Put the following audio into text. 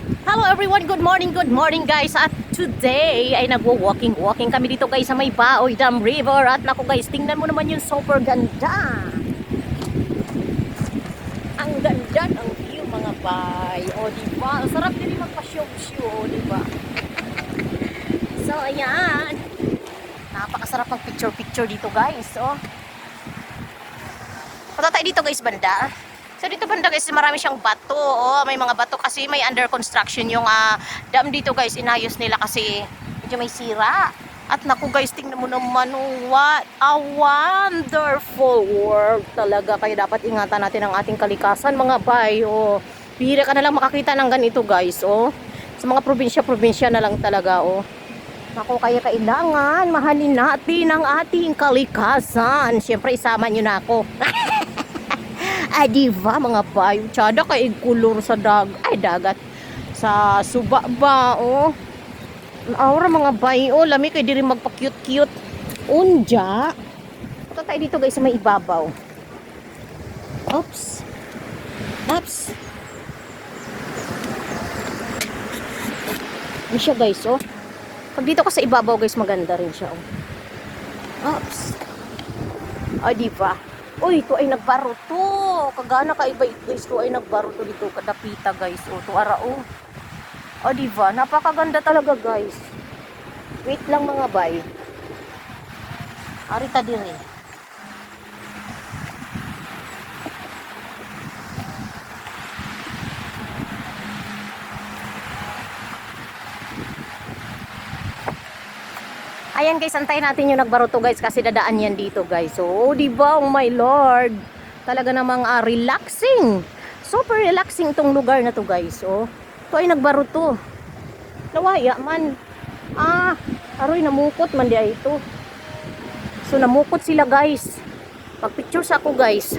Hello everyone, good morning guys. At today ay nagwo-walking kami dito guys sa may Baoy Dam River. At naku guys, tingnan mo naman yung super ganda. Ang ganda ng view mga bay. O diba, ang sarap din magpa-show-show, o diba. So ayan, napakasarap ang picture dito guys. Punta tayo dito guys banda. So dito banda guys, marami siyang bato. May mga bato kasi may under construction yung dam dito guys. Inayos nila kasi medyo may sira. At naku guys, tingnan mo naman, what a wonderful world talaga. Kaya dapat ingatan natin ang ating kalikasan mga bay. Bihira ka na lang makakita ng ganito guys. Sa mga probinsya na lang talaga. Naku, kaya kailangan mahalin natin ang ating kalikasan. Siyempre isama nyo na ako. Diba mga bayo, tsada kay kulor sa dagat sa suba ba. Aura mga bayo, lami kay diri magpa-cute unja. Ito tayo dito guys sa may ibabaw. Oops. Ano siya guys, pag dito ka sa ibabaw guys, maganda rin siya. Oops. Diba? Uy, ito ay nagbaruto. Kagana ka iba guys, ito ay nagbaruto dito kadapita guys. Ito ara diba? Napakaganda talaga guys. Wait lang mga bay. Arita din eh. Ayan guys, antayin natin yung nagbaruto guys kasi dadaan yan dito guys. Diba? Oh my lord. Talaga namang relaxing. Super relaxing tong lugar na to guys. Ito ay nagbaruto. Nawaya man. Aroy namukot man diya ito. So namukot sila guys. Pag-picture sa ako guys.